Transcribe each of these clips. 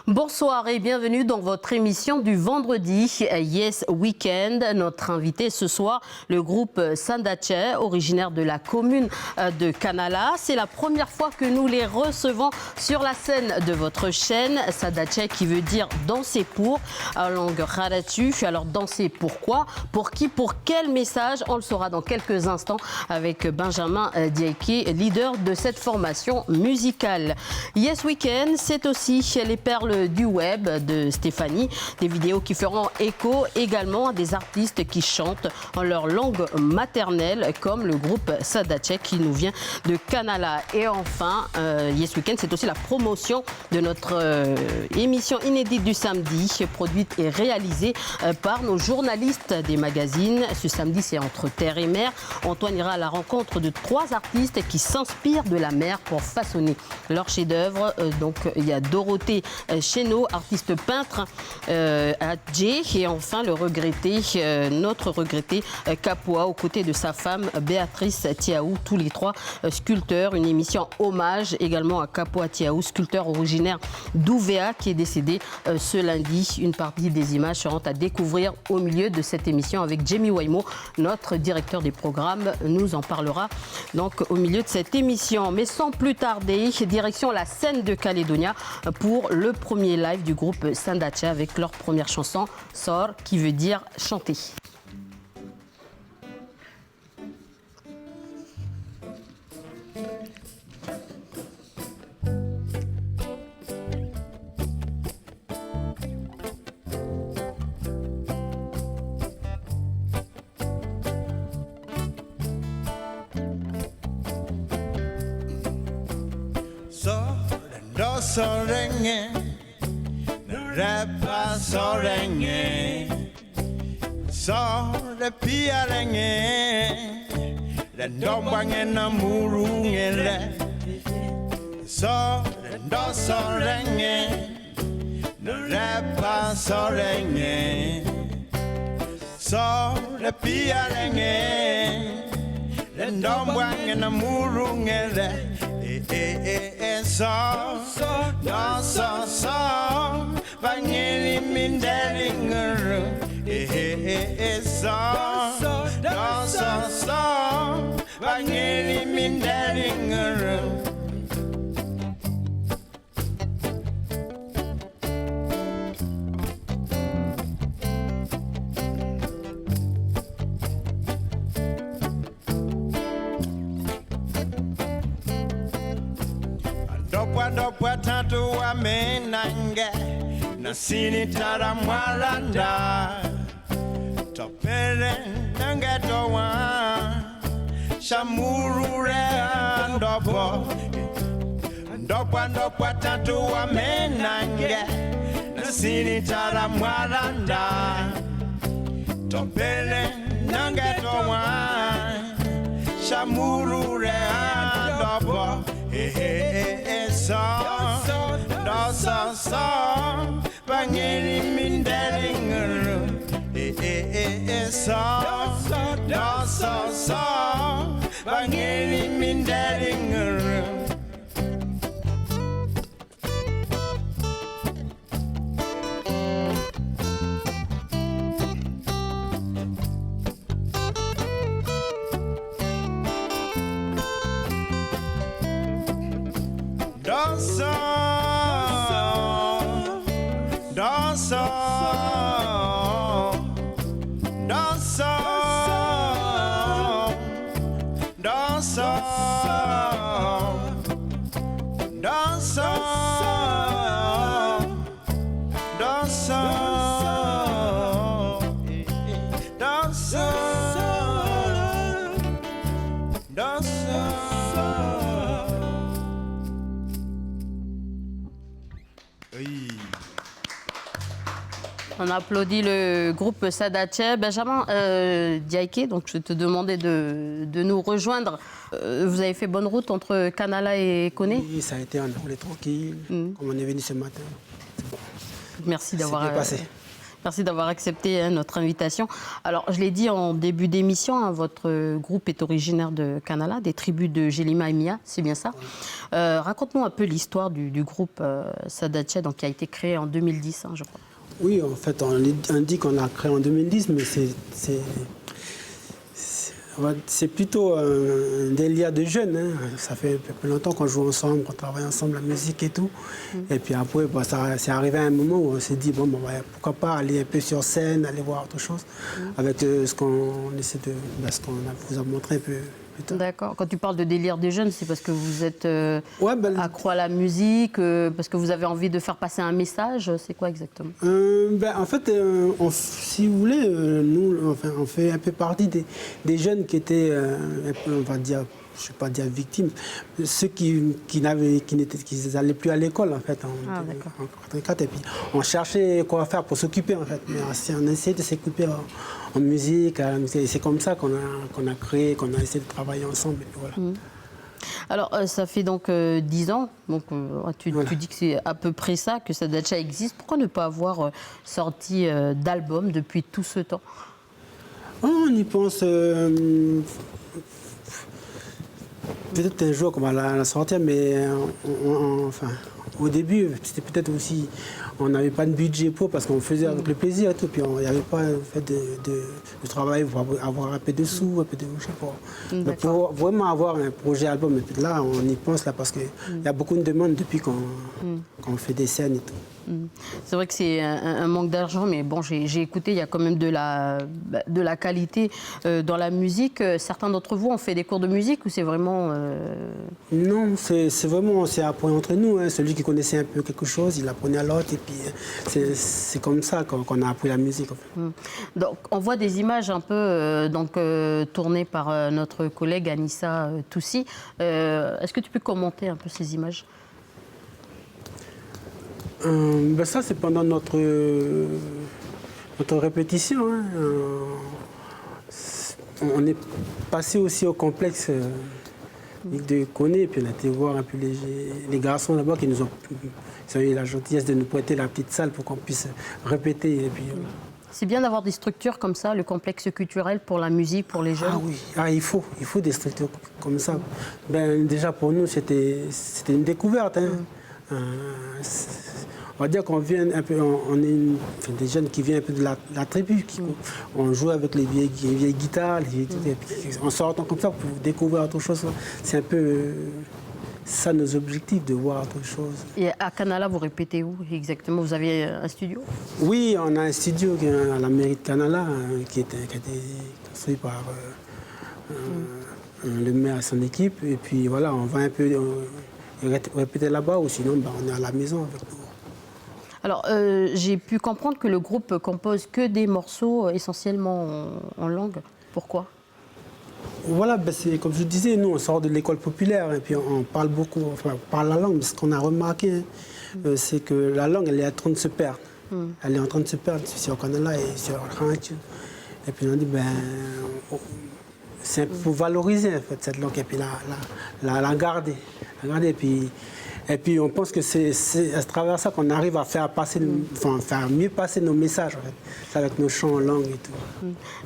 Bonsoir et bienvenue dans votre émission du vendredi Yes Weekend. Notre invité ce soir, le groupe Sandache, originaire de la commune de Kanala. C'est la première fois que nous les recevons sur la scène de votre chaîne. Sandache qui veut dire danser pour, en langue Raratu. Alors danser pourquoi, pour qui, pour quel message? On le saura dans quelques instants avec Benjamin Diaké, leader de cette formation musicale. Yes Weekend, c'est aussi les perles du web de Stéphanie, des vidéos qui feront écho également à des artistes qui chantent en leur langue maternelle, comme le groupe Sandache qui nous vient de Kanala. Et enfin, Yes Weekend, c'est aussi la promotion de notre émission inédite du samedi, produite et réalisée par nos journalistes des magazines. Ce samedi, c'est Entre terre et mer. Antoine ira à la rencontre de 3 artistes qui s'inspirent de la mer pour façonner leur chef-d'œuvre. Donc, il y a Dorothée Chénaud, artiste peintre à Djé, et enfin notre regretté Kapoa, aux côtés de sa femme Béatrice Tiaou, tous les 3 sculpteurs. Une émission hommage également à Kapoa Tiaou, sculpteur originaire d'Ouvéa qui est décédé ce lundi. Une partie des images seront à découvrir au milieu de cette émission avec Jamie Waimo, notre directeur des programmes, nous en parlera donc au milieu de cette émission. Mais sans plus tarder, direction la scène de Calédonia pour le premier live du groupe Sandache avec leur première chanson, Sor, qui veut dire chanter. Sorenge, rapa sorenge, sore pialenge, le dombange na murungele, sore do sorenge, rapa sorenge, sore pialenge, le dombange na murungele. So, Vangeli Mindelinger. So, Vangeli Mindelinger. Dopwa tatu wa menange na sini tara mwalanda topele nange towa shamurure dopwa tatu wa menange na sini tara mwalanda topele nange towa shamurure dopo so, Vangeli Mindelinger. So, Vangeli Mindelinger. On applaudit le groupe Sandache. Benjamin Diaké, donc je vais te demander de nous rejoindre. Vous avez fait bonne route entre Kanala et Koné? Oui, ça a été, on est tranquille, comme on est venu ce matin. Merci d'avoir... Merci d'avoir accepté notre invitation. Alors, je l'ai dit en début d'émission, votre groupe est originaire de Kanala, des tribus de Jelima et Mia, c'est bien ça? Raconte-nous un peu l'histoire du groupe Sadache, donc qui a été créé en 2010, je crois. Oui, en fait, on dit qu'on l'a créé en 2010, mais c'est plutôt un délire de jeunes. Hein. Ça fait un peu longtemps qu'on joue ensemble, qu'on travaille ensemble, la musique et tout. Et puis après, c'est arrivé à un moment où on s'est dit, pourquoi pas aller un peu sur scène, aller voir autre chose, avec ce qu'on vous a montré un peu plus tard. D'accord. Quand tu parles de délire des jeunes, c'est parce que vous êtes accro à la musique, parce que vous avez envie de faire passer un message, c'est quoi exactement? En fait, si vous voulez, nous, on fait un peu partie des jeunes qui étaient, un peu, on va dire, je ne vais pas dire victimes, ceux qui n'allaient plus à l'école, en fait, en 1984. Et puis, on cherchait quoi faire pour s'occuper, en fait. Mais on essayait de s'occuper en musique, et c'est comme ça qu'on a créé, qu'on a essayé de travailler ensemble. Et puis voilà. Alors, ça fait donc 10 ans, donc tu dis que c'est à peu près ça, que Sadache existe. Pourquoi ne pas avoir sorti d'album depuis tout ce temps? On y pense... peut-être un jour qu'on va la sortir, mais au début, c'était peut-être aussi, on n'avait pas de budget parce qu'on faisait avec le plaisir et tout, puis il n'y avait pas fait de travail pour avoir un peu de sous, un peu de pour vraiment avoir un projet album. Et puis là, on y pense là parce qu'il y a beaucoup de demandes depuis qu'on fait des scènes et tout. C'est vrai que c'est un manque d'argent, mais bon, j'ai écouté, il y a quand même de la qualité dans la musique. Certains d'entre vous ont fait des cours de musique ou c'est vraiment... Non, c'est vraiment, c'est appris entre nous. Hein. Celui qui connaissait un peu quelque chose, il apprenait à l'autre et puis c'est comme ça qu'on a appris la musique. En fait. Donc, on voit des images un peu tournées par notre collègue Anissa Toussi. Est-ce que tu peux commenter un peu ces images? Ça, c'est pendant notre répétition. Hein. On est passé aussi au complexe de Koné, et puis on a été voir un peu les garçons là-bas qui nous ont eu la gentillesse de nous prêter la petite salle pour qu'on puisse répéter. Et puis, c'est bien d'avoir des structures comme ça, le complexe culturel pour la musique, pour les jeunes. Ah oui, il faut des structures comme ça. Déjà pour nous, c'était une découverte. Hein. On va dire qu'on vient un peu, on est des jeunes qui viennent un peu de la tribu. On joue avec les vieilles guitares, on sort comme ça pour découvrir autre chose. C'est un peu ça nos objectifs, de voir autre chose. Et à Kanala, vous répétez où exactement? Vous avez un studio? Oui, on a un studio à la mairie de Kanala qui a été construit par le maire et son équipe. Et puis voilà, on va un peu répéter là-bas ou sinon on est à la maison avec nous. Alors, j'ai pu comprendre que le groupe compose que des morceaux essentiellement en langue. Pourquoi? Voilà, c'est comme je disais, nous on sort de l'école populaire et puis on parle beaucoup, on parle la langue. Mais ce qu'on a remarqué, c'est que la langue elle est en train de se perdre. Elle est en train de se perdre sur Kanala et sur Ranch. Et puis on dit, c'est pour valoriser en fait, cette langue et puis la garder. Et puis on pense que c'est à travers ça qu'on arrive à faire mieux passer nos messages en fait. C'est avec nos chants en langue et tout.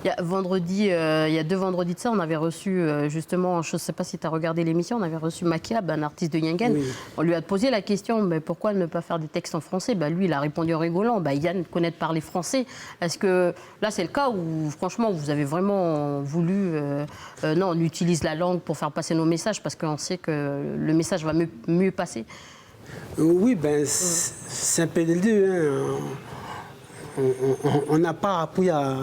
Il y a 2 vendredis de ça, on avait reçu justement, je ne sais pas si tu as regardé l'émission, on avait reçu Makiab, un artiste de Yengen. Oui. On lui a posé la question, pourquoi ne pas faire des textes en français? Lui, il a répondu en rigolant, Yann connaît parler français. Est-ce que là, c'est le cas où franchement, vous avez vraiment voulu, non, on utilise la langue pour faire passer nos messages parce qu'on sait que le message va mieux passer? Oui, c'est un peu des deux. Hein. On n'a pas appris à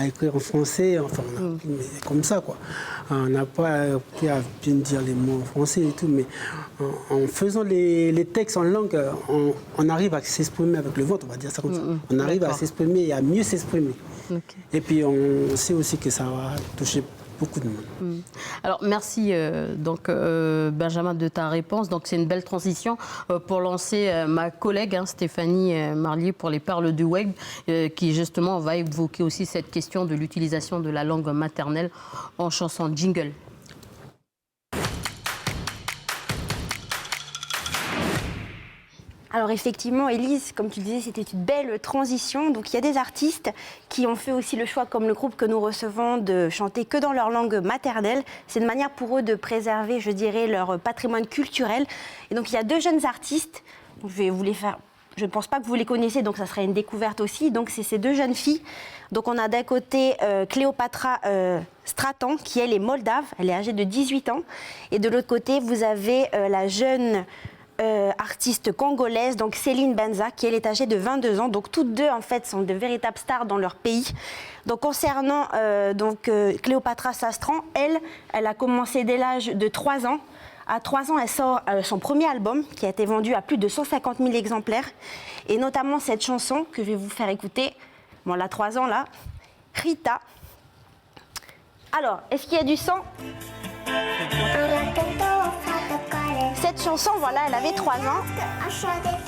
écrire en français, enfin, on a appris, mais comme ça, quoi. On n'a pas appris à bien dire les mots en français et tout, mais en faisant les textes en langue, on arrive à s'exprimer avec le vôtre, on va dire ça comme ça. On arrive à s'exprimer et à mieux s'exprimer. Okay. Et puis on sait aussi que ça va toucher beaucoup de monde. Alors merci Benjamin de ta réponse. Donc c'est une belle transition pour lancer ma collègue Stéphanie Marlier pour les Perles du Web qui justement va évoquer aussi cette question de l'utilisation de la langue maternelle en chanson jingle. Alors effectivement, Élise, comme tu disais, c'était une belle transition. Donc il y a des artistes qui ont fait aussi le choix, comme le groupe que nous recevons, de chanter que dans leur langue maternelle. C'est une manière pour eux de préserver, je dirais, leur patrimoine culturel. Et donc il y a 2 jeunes artistes. Donc, je vais vous les faire. Je ne pense pas que vous les connaissez, donc ça serait une découverte aussi. Donc c'est ces 2 jeunes filles. Donc on a d'un côté Cléopatra Stratan, qui elle est moldave, elle est âgée de 18 ans. Et de l'autre côté, vous avez la jeune artiste congolaise, donc Céline Benza, qui elle est âgée de 22 ans. Donc toutes 2 en fait sont de véritables stars dans leur pays. Donc concernant Cléopatra Sastran, elle a commencé dès l'âge de 3 ans. À 3 ans, elle sort son premier album qui a été vendu à plus de 150 000 exemplaires. Et notamment cette chanson que je vais vous faire écouter. Bon, elle a 3 ans là. Rita. Alors, est-ce qu'il y a du sang? Cette chanson, voilà, elle avait 3 ans.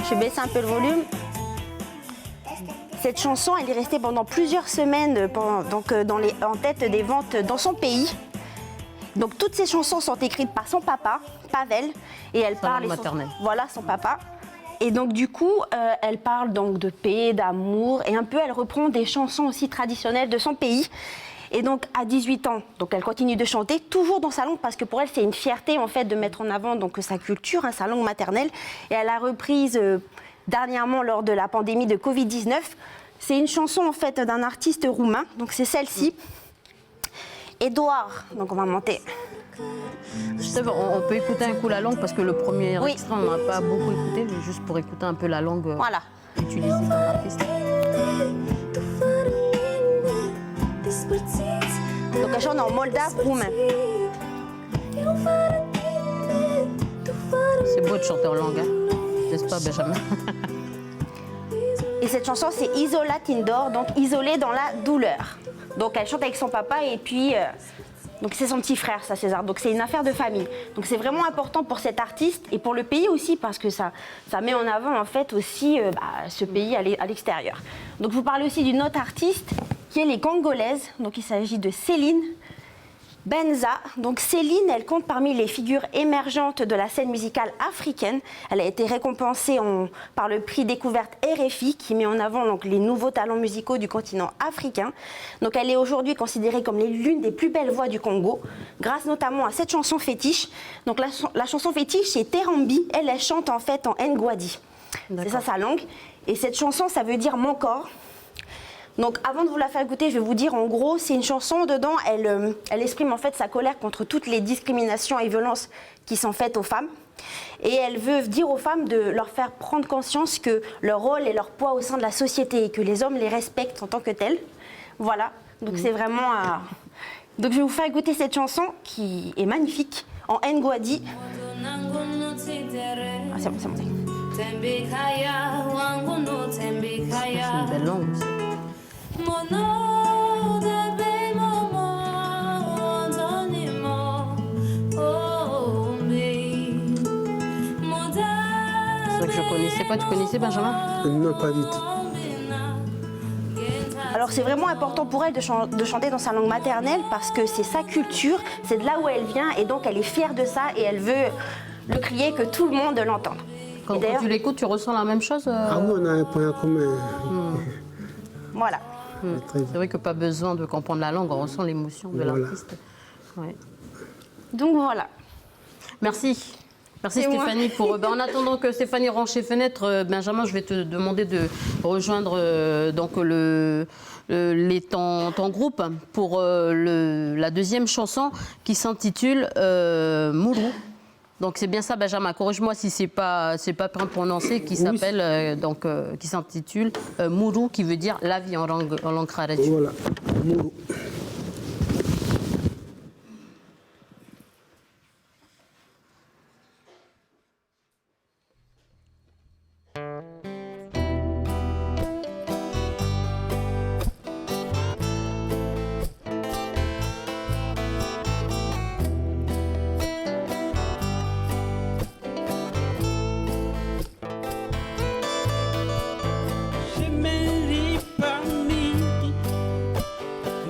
Je vais baisser un peu le volume. Cette chanson, elle est restée pendant plusieurs semaines en tête des ventes dans son pays. Donc toutes ces chansons sont écrites par son papa, Pavel, et elle parle maternelle. Voilà son papa. Et donc du coup, elle parle donc de paix, d'amour, et un peu elle reprend des chansons aussi traditionnelles de son pays. Et donc à 18 ans, donc elle continue de chanter toujours dans sa langue parce que pour elle c'est une fierté en fait de mettre en avant donc sa culture, sa langue maternelle. Et elle a reprise dernièrement lors de la pandémie de Covid-19. C'est une chanson en fait d'un artiste roumain, donc c'est celle-ci. Édouard, donc on va monter. On peut écouter un coup la langue parce que le premier Oui. extrait, on n'a pas beaucoup écouté, mais juste pour écouter un peu la langue Voilà. utilisée par l'artiste. Donc elle chante en moldave roumain. C'est beau de chanter en langue, hein, n'est-ce pas, Benjamin? Et cette chanson, c'est Isola Tindor, donc isolée dans la douleur. Donc elle chante avec son papa et puis donc c'est son petit frère, ça, César. Donc c'est une affaire de famille. Donc c'est vraiment important pour cet artiste et pour le pays aussi parce que ça met en avant en fait aussi ce pays à l'extérieur. Donc vous parlez aussi d'une autre artiste qui est les Congolaises. Donc il s'agit de Céline Benza. Donc Céline, elle compte parmi les figures émergentes de la scène musicale africaine. Elle a été récompensée par le prix Découverte RFI qui met en avant donc, les nouveaux talents musicaux du continent africain. Donc elle est aujourd'hui considérée comme l'une des plus belles voix du Congo, grâce notamment à cette chanson fétiche. Donc la chanson fétiche, c'est Terambi. Elle chante en fait en Ngwadi. C'est ça sa langue. Et cette chanson, ça veut dire mon corps. Donc avant de vous la faire écouter, je vais vous dire en gros, c'est une chanson, dedans, elle exprime en fait sa colère contre toutes les discriminations et violences qui sont faites aux femmes. Et elle veut dire aux femmes de leur faire prendre conscience que leur rôle et leur poids au sein de la société et que les hommes les respectent en tant que tels. Voilà, donc c'est vraiment... Donc je vais vous faire écouter cette chanson qui est magnifique, en Ngwadi. Ah, c'est bon, c'est bon. C'est une belle langue aussi. C'est vrai que je connaissais pas. Tu connaissais, Benjamin? Non, pas du tout. Alors c'est vraiment important pour elle de chanter dans sa langue maternelle parce que c'est sa culture, c'est de là où elle vient et donc elle est fière de ça et elle veut le crier que tout le monde l'entende. Quand tu l'écoutes, tu ressens la même chose Ah oui, on a un point commun. Voilà. C'est vrai que pas besoin de comprendre la langue, on ressent l'émotion de l'artiste. Ouais. Donc voilà. Merci. Merci C'est Stéphanie. En attendant que Stéphanie range ses fenêtres, Benjamin, je vais te demander de rejoindre ton groupe pour la deuxième chanson qui s'intitule Mourou. Donc c'est bien ça, Benjamin. Corrige-moi si c'est pas bien prononcé, qui s'appelle qui s'intitule Mourou, qui veut dire la vie en langue kharedi. Voilà, Mourou.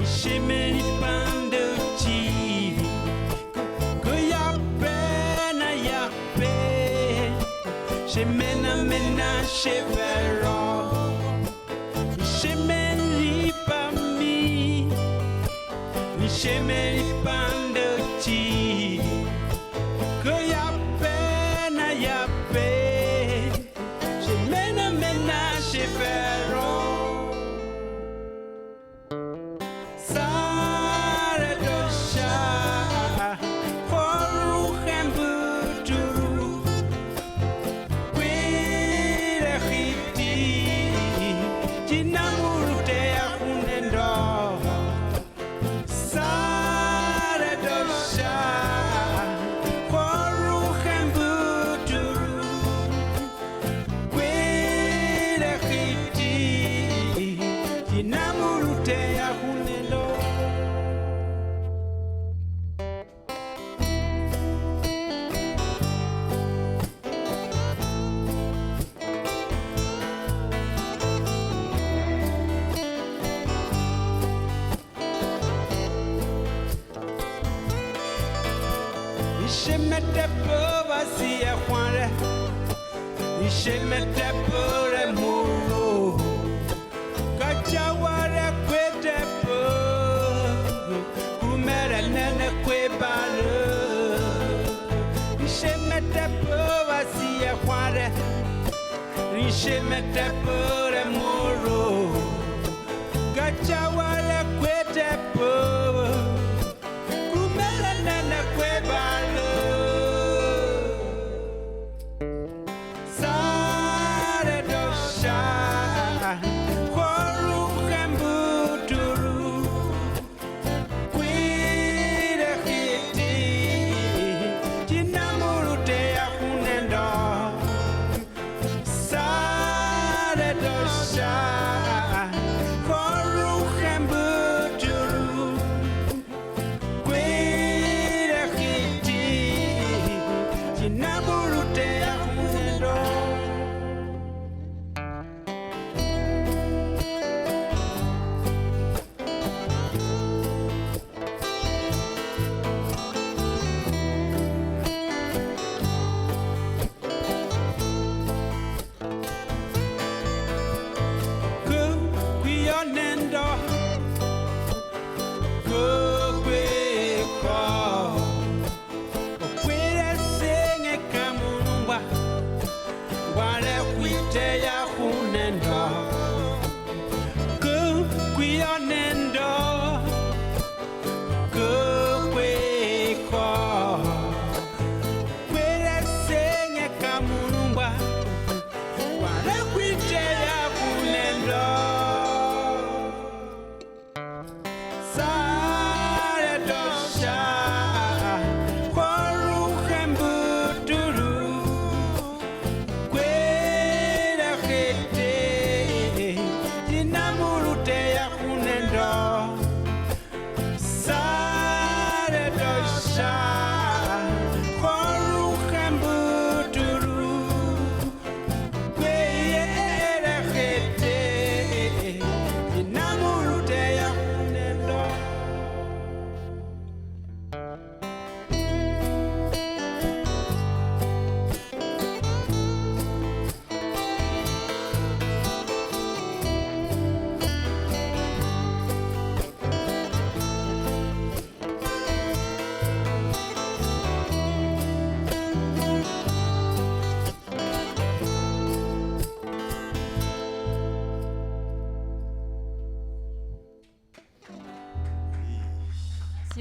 She chevero, chemeli pami, chemeli pandochi, que yape na yape, chemena mena chevero. Sare dosha, horu hembuturu. Ishemete pova siya kware, ishemete pore muro, kachaware kwete po, kumere nene kwe balo. Ishemete pova siya kware, ishemete pore muro, kachaware kwete po.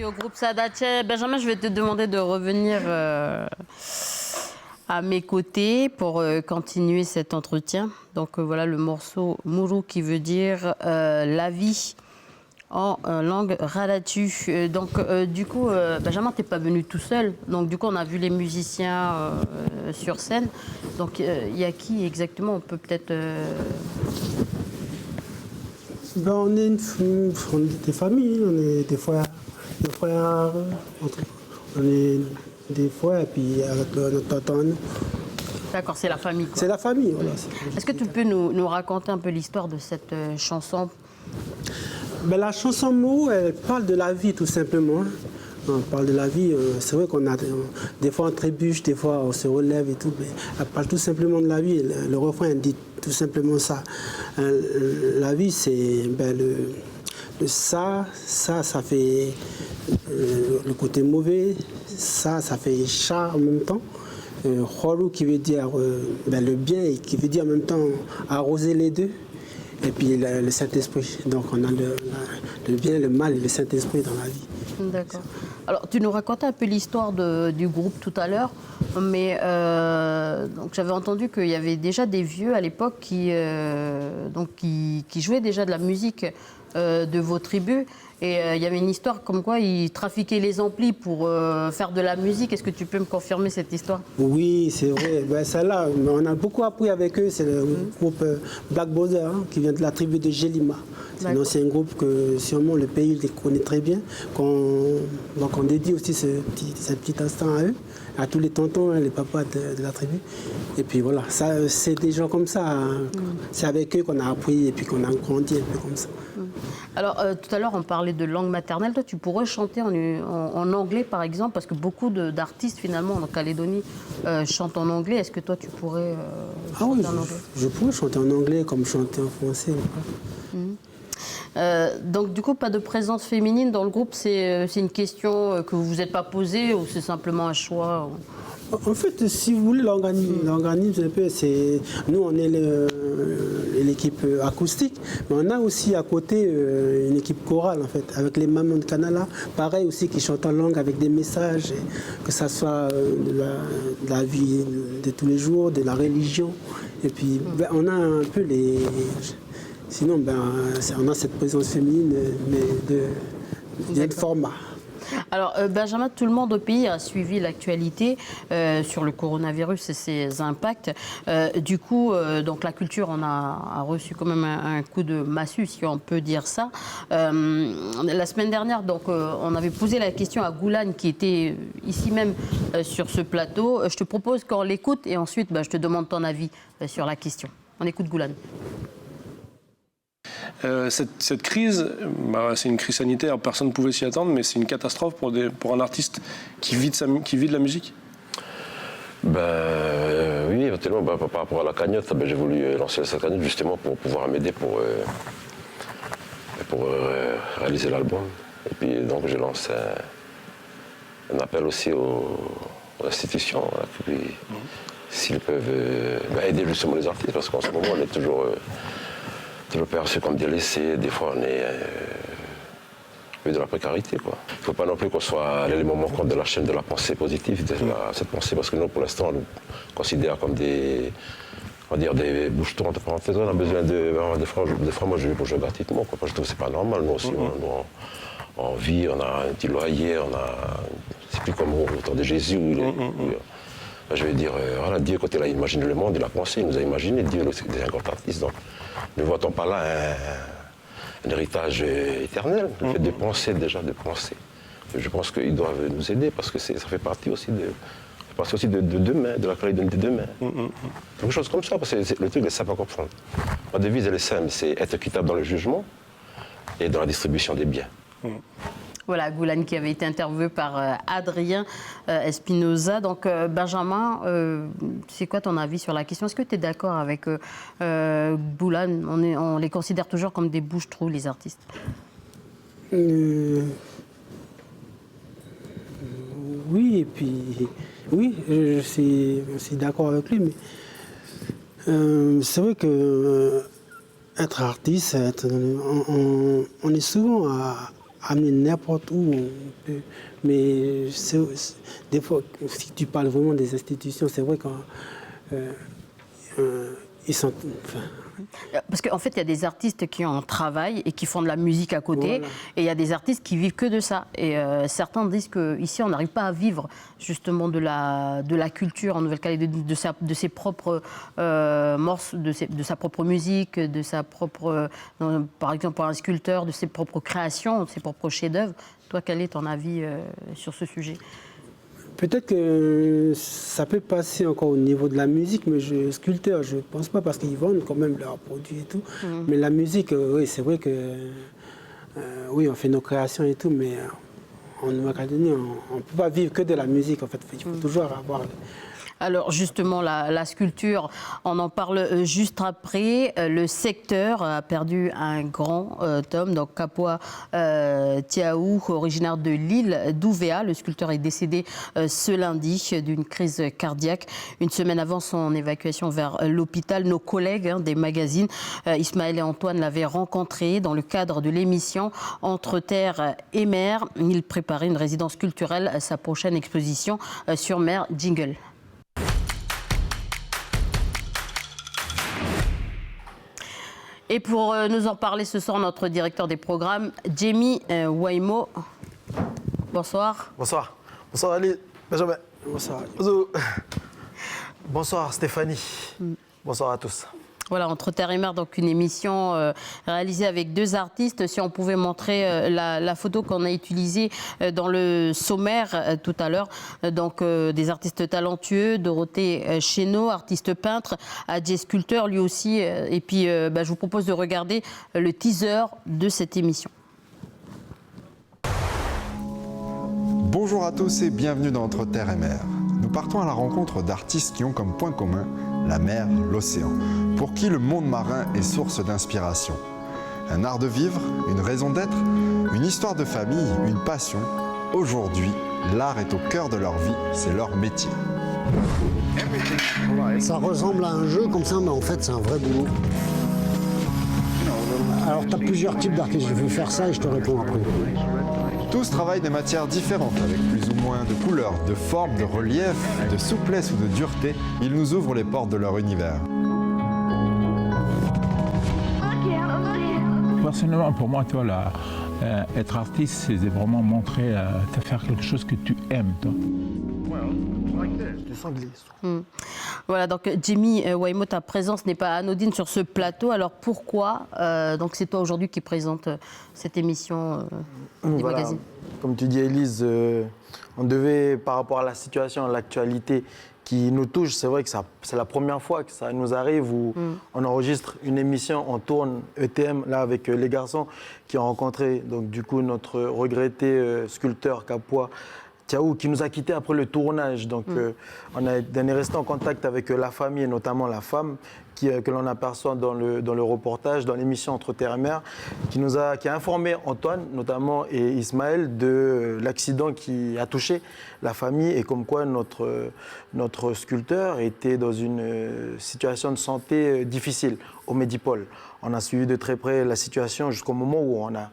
Au groupe Sadache. Benjamin, je vais te demander de revenir à mes côtés pour continuer cet entretien. Donc voilà le morceau Muru qui veut dire la vie en langue Radatu. Donc du coup, Benjamin, t'es pas venu tout seul. Donc du coup, on a vu les musiciens sur scène. Donc il y a qui exactement? On peut peut-être... Ben, on est des familles, on est des frères, on est des frères, et puis avec notre tonton. D'accord, c'est la famille, quoi. C'est la famille, voilà. Est-ce que tu peux nous raconter un peu l'histoire de cette chanson? Ben, la chanson Mou, elle parle de la vie, tout simplement. On parle de la vie, c'est vrai qu'on a des fois on trébuche, des fois on se relève et tout, mais elle parle tout simplement de la vie. Le refrain dit tout simplement ça. La vie, c'est ça fait le côté mauvais, ça fait chat en même temps. Khorou qui veut dire le bien et qui veut dire en même temps arroser les deux. Et puis le Saint-Esprit. Donc on a le bien, le mal et le Saint-Esprit dans la vie. D'accord. Alors tu nous racontais un peu l'histoire du groupe tout à l'heure, mais donc j'avais entendu qu'il y avait déjà des vieux à l'époque qui jouaient déjà de la musique de vos tribus. Et il y avait une histoire comme quoi ils trafiquaient les amplis pour faire de la musique. Est-ce que tu peux me confirmer cette histoire? Oui, c'est vrai. Celle-là, on a beaucoup appris avec eux. C'est le groupe Black Border qui vient de la tribu de Gelima. C'est un ancien groupe que sûrement le pays les connaît très bien. Donc on dédie aussi ce petit instant à eux, à tous les tontons, les papas de la tribu. Et puis voilà, c'est des gens comme ça. C'est avec eux qu'on a appris et puis qu'on a grandi un peu comme ça. Alors, tout à l'heure, on parlait de langue maternelle. Toi, tu pourrais chanter en anglais, par exemple, parce que beaucoup d'artistes, finalement, en Calédonie, chantent en anglais. Est-ce que toi, tu pourrais chanter en anglais? Je pourrais chanter en anglais comme chanter en français. Donc, du coup, pas de présence féminine dans le groupe. C'est une question que vous vous êtes pas posée ou c'est simplement un choix? En fait, si vous voulez, l'organisme, nous, on est l'équipe acoustique, mais on a aussi à côté une équipe chorale, en fait, avec les mamans de Kanala, pareil aussi, qui chantent en langue avec des messages, que ce soit de la vie de tous les jours, de la religion. Et puis, on a un peu les... Sinon, on a cette présence féminine, mais de format. Alors, Benjamin, tout le monde au pays a suivi l'actualité sur le coronavirus et ses impacts. Du coup, donc la culture en a reçu quand même un coup de massue, si on peut dire ça. La semaine dernière, donc, on avait posé la question à Goulane, qui était ici même sur ce plateau. Je te propose qu'on l'écoute et ensuite, je te demande ton avis sur la question. On écoute Goulane. Cette crise, c'est une crise sanitaire, personne ne pouvait s'y attendre, mais c'est une catastrophe pour un artiste qui vit de la musique. Oui, éventuellement, par rapport à la cagnotte, j'ai voulu lancer cette cagnotte justement pour pouvoir m'aider pour réaliser l'album. Et puis donc j'ai lancé un appel aussi aux institutions, s'ils peuvent aider justement les artistes, parce qu'en ce moment on est toujours perçu comme délaissé, des fois on est de la précarité, quoi. Il ne faut pas non plus qu'on soit l'élément manquant de la chaîne de la pensée positive, cette pensée, parce que nous, pour l'instant, on nous considère comme des bouche-trous, entre parenthèses. On a besoin des fois, moi, je joue gratuitement, quoi. Je trouve que c'est pas normal. Nous aussi, on vit, on a un petit loyer, c'est plus comme au temps de Jésus, où je vais dire, voilà, Dieu, quand il a imaginé le monde, il a pensé, il nous a imaginé, Dieu, c'est un grand artiste. Donc, ne voit-on pas là un héritage éternel, le fait de penser déjà, de penser. Je pense qu'ils doivent nous aider parce que ça fait partie aussi de demain, de la Calédonie de demain. Quelque chose comme ça, parce que le truc est simple à comprendre. Ma devise, elle est simple, c'est être équitable dans le jugement et dans la distribution des biens. Voilà, Goulane qui avait été interviewé par Adrien Espinoza. Donc, Benjamin, c'est quoi ton avis sur la question? Est-ce que tu es d'accord avec Goulane? On les considère toujours comme des bouches-trous, les artistes. Oui, et puis, oui, je suis d'accord avec lui, mais c'est vrai que être artiste, on est souvent amener n'importe où on peut. Mais des fois, si tu parles vraiment des institutions, c'est vrai qu'ils sont... Parce qu'en fait, il y a des artistes qui en travaillent et qui font de la musique à côté. Voilà. Et il y a des artistes qui vivent que de ça. Et certains disent qu'ici, on n'arrive pas à vivre justement de la culture en Nouvelle-Calédonie, de ses propres morceaux, de sa propre musique, de sa propre... par exemple, pour un sculpteur, de ses propres créations, de ses propres chefs-d'œuvre. Toi, quel est ton avis sur ce sujet ? Peut-être que ça peut passer encore au niveau de la musique, mais sculpteur, je ne pense pas, parce qu'ils vendent quand même leurs produits et tout. Mais la musique, oui, c'est vrai que oui, on fait nos créations et tout, mais en Nouvelle-Calédonie, on ne peut pas vivre que de la musique, en fait. Il faut toujours avoir... Alors justement, la sculpture, on en parle juste après. Le secteur a perdu un grand homme, donc Kapua Tiaou, originaire de l'île d'Ouvéa. Le sculpteur est décédé ce lundi d'une crise cardiaque. Une semaine avant son évacuation vers l'hôpital, nos collègues des magazines, Ismaël et Antoine, l'avaient rencontré dans le cadre de l'émission Entre terre et mer. Il préparait une résidence culturelle, sa prochaine exposition sur mer. Jingle. Et pour nous en parler ce soir, notre directeur des programmes, Jemmy Waimo. Bonsoir. Bonsoir. Bonsoir Ali. Benjamin. Bonsoir. Bonsoir Stéphanie. Bonsoir à tous. Voilà, Entre terre et mer, donc une émission réalisée avec 2 artistes. Si on pouvait montrer la photo qu'on a utilisée dans le sommaire tout à l'heure. Donc des artistes talentueux, Dorothée Chénaud, artiste peintre, Adjé sculpteur lui aussi. Et puis je vous propose de regarder le teaser de cette émission. Bonjour à tous et bienvenue dans Entre terre et mer. Nous partons à la rencontre d'artistes qui ont comme point commun la mer, l'océan, pour qui le monde marin est source d'inspiration. Un art de vivre, une raison d'être, une histoire de famille, une passion. Aujourd'hui, l'art est au cœur de leur vie, c'est leur métier. Ça ressemble à un jeu comme ça, mais en fait c'est un vrai boulot. Alors tu as plusieurs types d'artistes, je vais faire ça et je te réponds après. Tous travaillent des matières différentes, avec plus ou moins de couleurs, de formes, de relief, de souplesse ou de dureté. Ils nous ouvrent les portes de leur univers. Personnellement, pour moi, toi, là, être artiste, c'est vraiment montrer, te faire quelque chose que tu aimes, toi. Voilà, donc Jemmy Waimo, ta présence n'est pas anodine sur ce plateau. Alors pourquoi donc c'est toi aujourd'hui qui présente cette émission des magazines? Comme tu dis, Élise, on devait, par rapport à la situation, à l'actualité qui nous touche, c'est vrai que c'est la première fois que ça nous arrive où on enregistre une émission, on tourne ETM là avec les garçons qui ont rencontré donc du coup notre regretté sculpteur Kapua Tiaou qui nous a quittés après le tournage. Donc on est resté en contact avec la famille et notamment la femme que l'on aperçoit dans le reportage, dans l'émission Entre terre et mer, qui a informé Antoine notamment et Ismaël de l'accident qui a touché la famille et comme quoi notre sculpteur était dans une situation de santé difficile au Médipôle. On a suivi de très près la situation jusqu'au moment où on a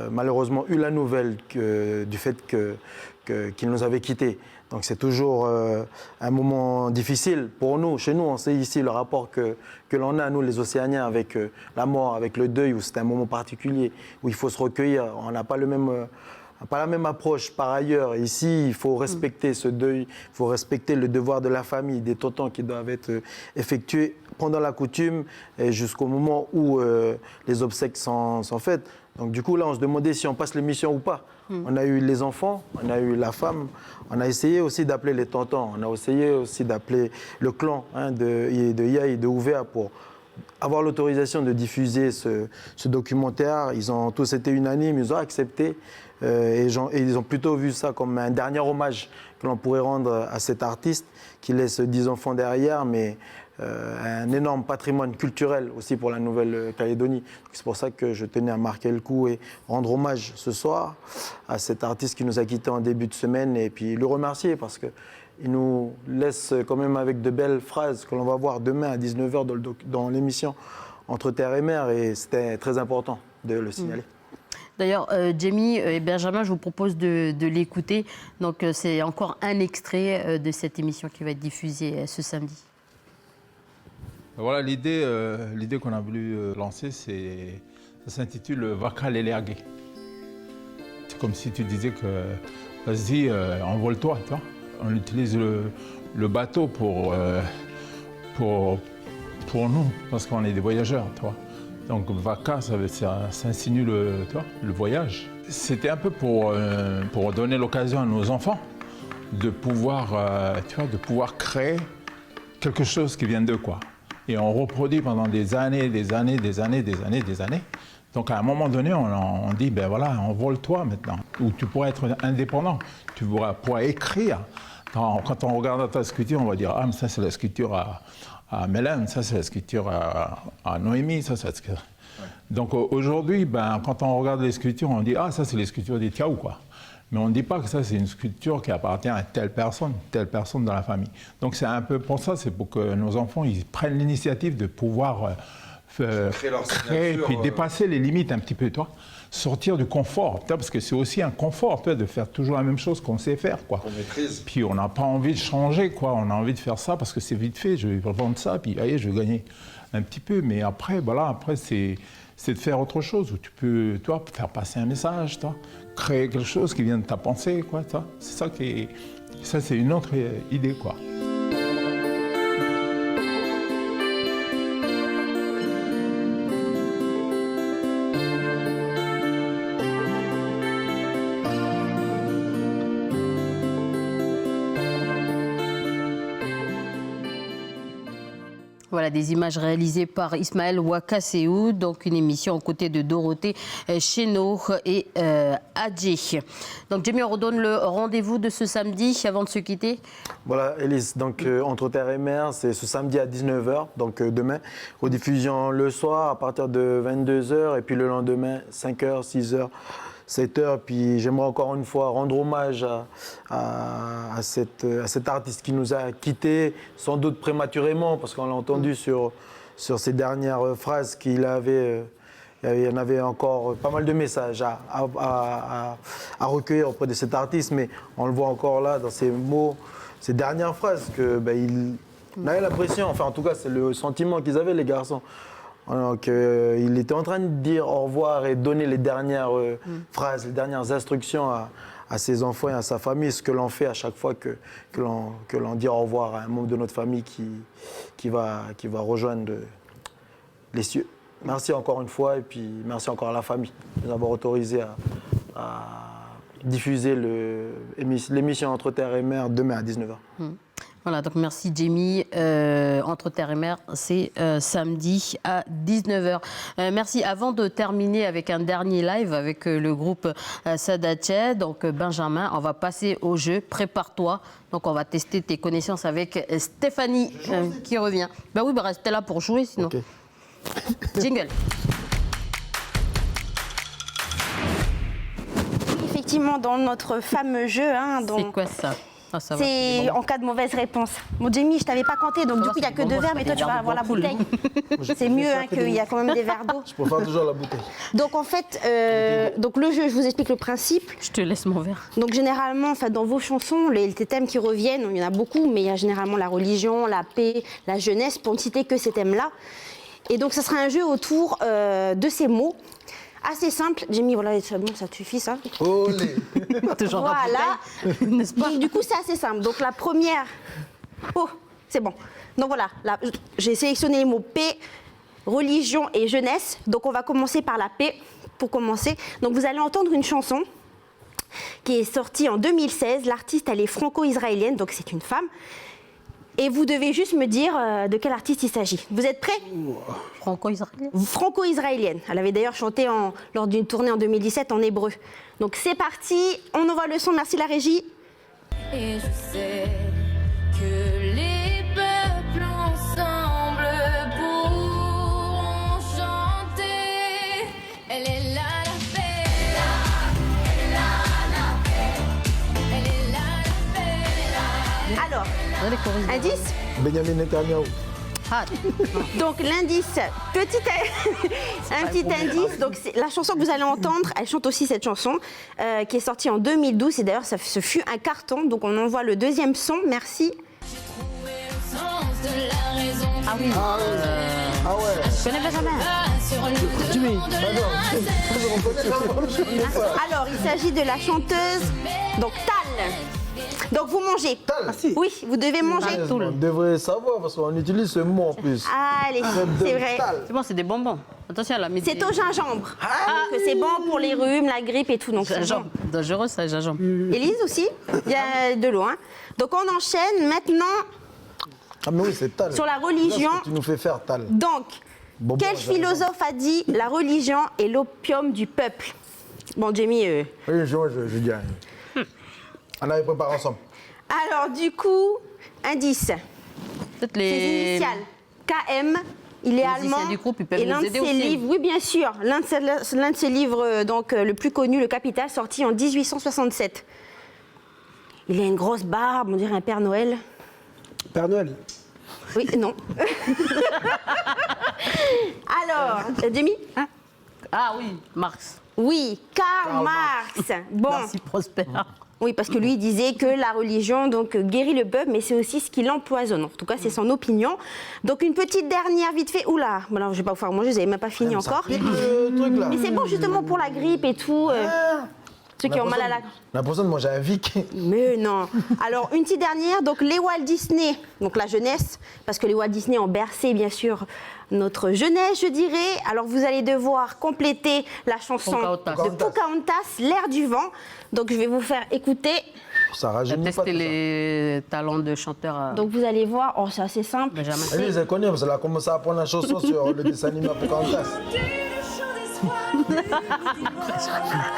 malheureusement eu la nouvelle du fait qu'il nous avait quittés. Donc c'est toujours un moment difficile pour nous. Chez nous, on sait ici le rapport que l'on a, nous les Océaniens, avec la mort, avec le deuil, où c'est un moment particulier, où il faut se recueillir. On n'a pas la même approche par ailleurs. Ici, il faut respecter ce deuil, il faut respecter le devoir de la famille, des tontons qui doivent être effectués pendant la coutume et jusqu'au moment où les obsèques sont faites. Donc du coup, là, on se demandait si on passe l'émission ou pas. On a eu les enfants, on a eu la femme, on a essayé aussi d'appeler les tontons, on a essayé aussi d'appeler le clan de Yaï et de Ouvéa pour avoir l'autorisation de diffuser ce documentaire. Ils ont tous été unanimes, ils ont accepté et ils ont plutôt vu ça comme un dernier hommage que l'on pourrait rendre à cet artiste qui laisse 10 enfants derrière, mais un énorme patrimoine culturel aussi pour la Nouvelle-Calédonie. C'est pour ça que je tenais à marquer le coup et rendre hommage ce soir à cet artiste qui nous a quittés en début de semaine et puis le remercier parce qu'il nous laisse quand même avec de belles phrases que l'on va voir demain à 19h dans l'émission Entre terre et mer et c'était très important de le signaler. D'ailleurs, Jemmy et Benjamin, je vous propose de l'écouter. Donc c'est encore un extrait de cette émission qui va être diffusée ce samedi. Voilà, l'idée qu'on a voulu lancer, ça s'intitule Vaka Leleage. C'est comme si tu disais que, vas-y, envole-toi, toi. On utilise le bateau pour nous, parce qu'on est des voyageurs, toi. Donc Vaka, ça insinue le voyage. C'était un peu pour donner l'occasion à nos enfants de pouvoir, de pouvoir créer quelque chose qui vient d'eux, quoi. Et on reproduit pendant des années. Donc à un moment donné, on dit, ben voilà, envole-toi maintenant. Ou tu pourrais être indépendant, tu pourras écrire. Quand on regarde ta sculpture, on va dire, ah, mais ça c'est la sculpture à Mélène, ça c'est la sculpture à Noémie, ça c'est la sculpture. Ouais. Donc aujourd'hui, ben, quand on regarde les sculptures, on dit, ah, ça c'est les sculptures des Tiaou, quoi. Mais on ne dit pas que ça c'est une sculpture qui appartient à telle personne dans la famille. Donc c'est un peu pour ça, c'est pour que nos enfants ils prennent l'initiative de pouvoir créer puis dépasser les limites un petit peu, toi. Sortir du confort, parce que c'est aussi un confort de faire toujours la même chose qu'on sait faire, quoi. Qu'on maîtrise. Puis on n'a pas envie de changer, quoi. On a envie de faire ça parce que c'est vite fait. Je vais vendre ça, puis allez, je vais gagner un petit peu. Mais après, voilà, après c'est de faire autre chose où tu peux, toi, faire passer un message, toi, créer quelque chose qui vient de ta pensée, quoi. C'est ça qui est, ça c'est une autre idée, quoi. Voilà des images réalisées par Ismaël Wakaseou, donc une émission aux côtés de Dorothée Chénaud et Adjé. Donc Jamie, on redonne le rendez-vous de ce samedi avant de se quitter. Voilà, Élise, donc Entre Terre et Mer, c'est ce samedi à 19h, donc demain. Rediffusion le soir à partir de 22h et puis le lendemain 5h, 6h. 7h, puis j'aimerais encore une fois rendre hommage à cet artiste qui nous a quittés, sans doute prématurément, parce qu'on l'a entendu sur ces dernières phrases qu'il avait. Il y en avait encore pas mal de messages à recueillir auprès de cet artiste, mais on le voit encore là dans ces mots, ces dernières phrases, que on avait l'impression, enfin en tout cas c'est le sentiment qu'ils avaient les garçons. Donc, il était en train de dire au revoir et donner les dernières phrases, les dernières instructions à ses enfants et à sa famille, ce que l'on fait à chaque fois que l'on dit au revoir à un membre de notre famille qui va rejoindre les cieux. Merci encore une fois et puis merci encore à la famille de nous avoir autorisé à diffuser l'émission Entre Terre et Mer demain à 19h. Voilà, donc merci Jamie. Entre Terre et Mer, c'est samedi à 19h. Merci. Avant de terminer avec un dernier live avec le groupe Sadache, donc Benjamin, on va passer au jeu. Prépare-toi. Donc on va tester tes connaissances avec Stéphanie qui revient. Ben oui, restez là pour jouer sinon. Okay. Jingle. Effectivement, dans notre fameux jeu. C'est quoi ça? Ah, c'est en cas de mauvaise réponse. Bon, Jamie, je t'avais pas compté, donc du coup, il n'y a que 2 verres, mais toi, tu vas avoir la bouteille. C'est mieux qu'il y a quand même des verres d'eau. Je préfère toujours la bouteille. Donc, en fait, donc le jeu, je vous explique le principe. Je te laisse mon verre. Donc, généralement, dans vos chansons, les thèmes qui reviennent, il y en a beaucoup, mais il y a généralement la religion, la paix, la jeunesse, pour ne citer que ces thèmes-là. Et donc, ça sera un jeu autour de ces mots. Assez simple. Jamie, voilà, c'est bon, ça te suffit, ça. Olé. Voilà. N'est-ce pas? Du coup, c'est assez simple. Donc, la première... Oh, c'est bon. Donc, voilà. J'ai sélectionné les mots paix, religion et jeunesse. Donc, on va commencer par la paix, pour commencer. Donc, vous allez entendre une chanson qui est sortie en 2016. L'artiste, elle est franco-israélienne, donc c'est une femme. Et vous devez juste me dire de quel artiste il s'agit. Vous êtes prêts? Franco-israélienne. Franco-israélienne. Elle avait d'ailleurs chanté lors d'une tournée en 2017 en hébreu. Donc c'est parti, on envoie le son, merci la régie. Et je sais que les peuples ensemble pourront chanter. Elle est là la paix. Elle est là la paix. Elle est là la paix. Alors, indice? Benjamin Netanyahu. Ah. Donc l'indice, un petit indice. Donc la chanson que vous allez entendre, elle chante aussi cette chanson qui est sortie en 2012 et d'ailleurs ce fut un carton. Donc on envoie le deuxième son. Merci. Ah oui. Ah ouais. Je connais Benjamin. Alors il s'agit de la chanteuse donc Tal. Donc vous mangez. Tal. Oui, vous devez manger. On devrait savoir parce qu'on utilise ce mot en plus. Allez, c'est vrai. C'est bon, c'est des bonbons. Attention à la médecine. C'est au gingembre. Que c'est bon pour les rhumes, la grippe et tout. Donc gingembre. Dangereux ça, gingembre. Élise aussi. Il y a de l'eau. Hein. Donc on enchaîne maintenant. Ah mais oui, c'est Tal. Sur la religion. Tu nous fais faire Tal. Donc Bon, Quel philosophe a dit la religion est l'opium du peuple? Bon, Jamie. Oui, je dis rien. On avait préparé ensemble. Alors, du coup, indice. Peut-être Ses les... initiales. KM. Il est musiciens allemand. du groupe, ils peuvent et nous l'un de aider ses aussi. livres, oui, bien sûr. L'un de ses livres, donc, le plus connu, Le Capital, sorti en 1867. Il a une grosse barbe, on dirait un Père Noël. Père Noël. Oui, non. Alors, Demi hein? Ah oui, Marx. Oui, Karl Marx. Bon. Merci Prosper. Oui, parce que lui il disait que la religion donc guérit le peuple, mais c'est aussi ce qui l'empoisonne. En tout cas, c'est son opinion. Donc une petite dernière vite fait. Oula, bon, alors je vais pas vous faire manger, vous n'avez même pas fini encore. Le truc là. Mais c'est bon justement pour la grippe et tout. Ceux qui ont mal à la... La personne mangeait un Vic. Mais non. Alors, une petite dernière. Donc, les Walt Disney, donc la jeunesse, parce que les Walt Disney ont bercé, bien sûr, notre jeunesse, je dirais. Alors, vous allez devoir compléter la chanson de Pocahontas, L'air du vent. Donc, je vais vous faire écouter. Ça rajeunit pas. Tester les talents de chanteur. Donc, vous allez voir. Oh, c'est assez simple. Benjamin. Elle les a connus parce qu'elle a commencé à apprendre la chanson sur le dessin animé Pocahontas.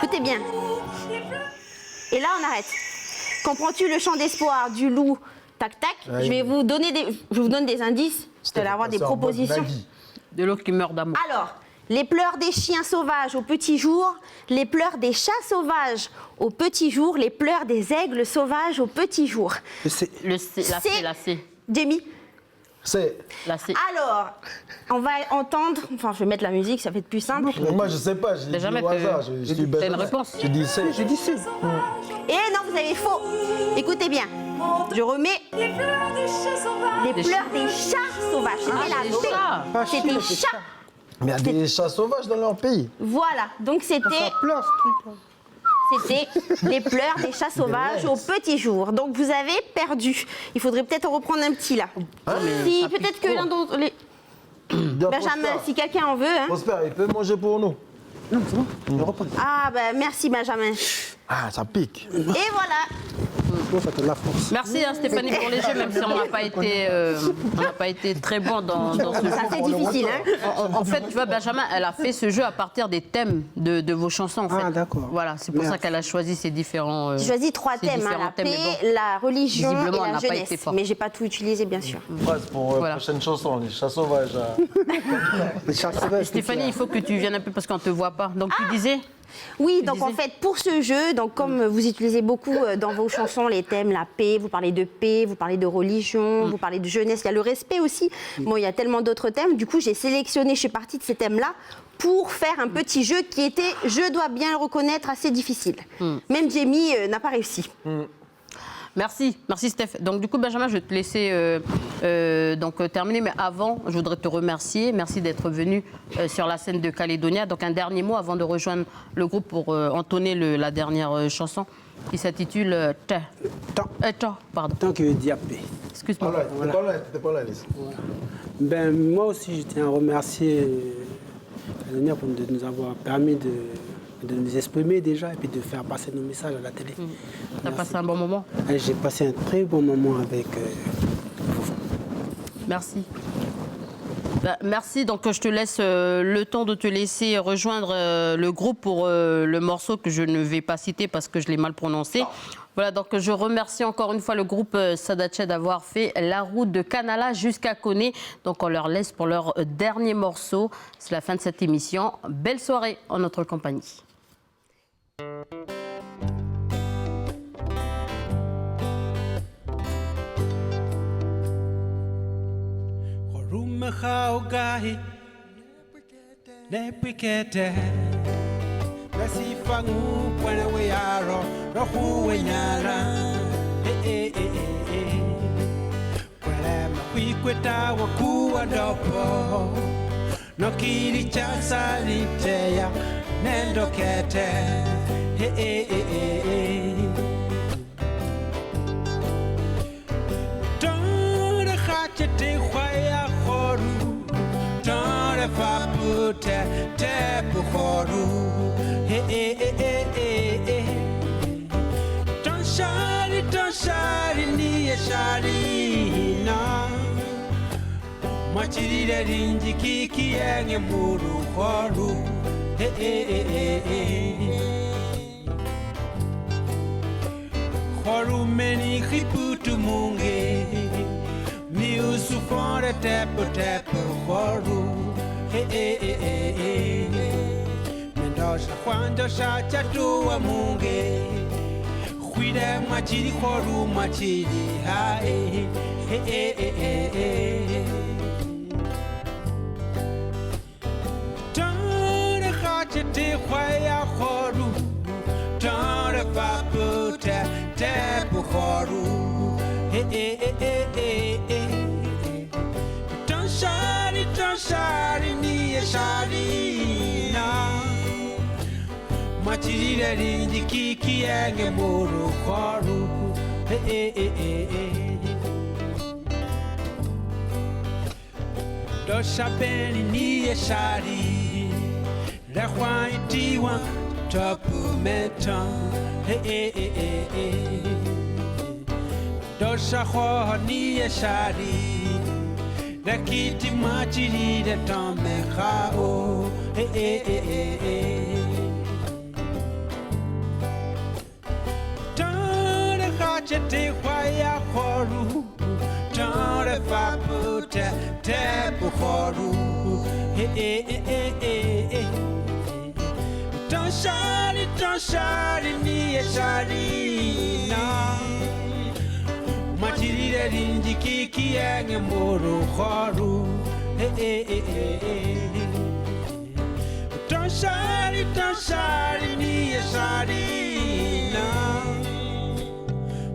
Écoutez bien. Et là, on arrête. Comprends-tu le chant d'espoir du loup? Tac, tac. Ouais. Je vais vous donner des indices. Vous allez avoir des propositions. De l'autre qui meurt d'amour. Alors, les pleurs des chiens sauvages au petit jour, les pleurs des chats sauvages au petit jour, les pleurs des aigles sauvages au petit jour. Le C, la C. Jamie? C'est. La C. Alors, on va entendre. Enfin, je vais mettre la musique, ça va être plus simple. Moi, je sais pas, j'ai dit au hasard. Je dis T'as une réponse? J'ai dit C. J'ai dit C. Et non, vous avez faux. Écoutez bien. Je remets. Les pleurs des chats sauvages. C'était la B. C'était chat. Mais il y a des chats sauvages dans leur pays. Voilà. Donc, c'était. Ça pleure, ce truc-là. C'était les pleurs des chats sauvages au petit jour. Donc vous avez perdu. Il faudrait peut-être en reprendre un petit là. Si peut-être que l'un d'entre les... Benjamin, si quelqu'un en veut. Hein. Prosper, il peut manger pour nous. Non, c'est bon, je reprends. Ah ben merci Benjamin. Ah, ça pique. Et voilà. Merci hein, Stéphanie pour les jeux, même si on n'a pas été très bon dans ce jeu. Ça c'est difficile. Hein. En fait, tu vois, Benjamin, elle a fait ce jeu à partir des thèmes de vos chansons. En fait. Ah d'accord. Voilà, c'est pour ça qu'elle a choisi ces différents. J'ai choisi 3 thèmes, hein, la paix, la religion et la jeunesse. Mais j'ai pas tout utilisé bien sûr. Phrase pour la prochaine chanson, les chats sauvages. Stéphanie, il faut que tu viennes un peu parce qu'on ne te voit pas. Donc tu disais. Oui, donc en fait, pour ce jeu, donc comme vous utilisez beaucoup dans vos chansons les thèmes, la paix, vous parlez de religion, vous parlez de jeunesse, il y a le respect aussi. Bon, il y a tellement d'autres thèmes. Du coup, j'ai sélectionné, je suis partie de ces thèmes-là pour faire un petit jeu qui était, je dois bien le reconnaître, assez difficile. Même Jamie n'a pas réussi. Merci Steph. Donc du coup Benjamin, je vais te laisser terminer, mais avant, je voudrais te remercier. Merci d'être venu sur la scène de Calédonia. Donc un dernier mot avant de rejoindre le groupe pour entonner la dernière chanson qui s'intitule pardon. Tant que diapé. Excuse-moi. T'es pas là, Lise. Voilà. Ben, moi aussi, je tiens à remercier Calédonia pour nous avoir permis de nous exprimer déjà et puis de faire passer nos messages à la télé. T'as passé un bon moment? J'ai passé un très bon moment avec vous. Merci. Merci, donc je te laisse le temps de te laisser rejoindre le groupe pour le morceau que je ne vais pas citer parce que je l'ai mal prononcé. Voilà, donc je remercie encore une fois le groupe Sandache d'avoir fait la route de Canala jusqu'à Koné. Donc on leur laisse pour leur dernier morceau. C'est la fin de cette émission. Belle soirée en notre compagnie. Rumahaugahi Nepikete Rasifangu Pwana Weyaro Rahu Wenyara Pwana Maquiqueta Wakua Dopo Nokiri Chasani Teya Nendo Kete Don't Hachete Waya Horu Don't Fapute Tepu Horu Don't shari Nia Shari Na Machirire rinji kiki enge muru khoru. Khoru meni khiputu munge. Miusu fore tepo tepo khoru. Mendosha kwanja shacha tuwa munge. Khwide machiri khoru machiri hae. Tare khachete khwaya khoru. Tare vaputa tepo khoru. Shari ni shari na machirire rinji kiki enge muru khoru. Dosha beni ni shari la khwai tiwa topu metan. Dosha kho ni shari la kiti machiri de tombe khao. Tare khachete khwaya khoru. Tare vaputa tepo khoru. Don't shari ni shari na. Machirire rinji kiki enge muru khoru. Don't shari ni shari na.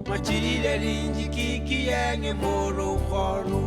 Machirire rinji kiki enge muru khoru.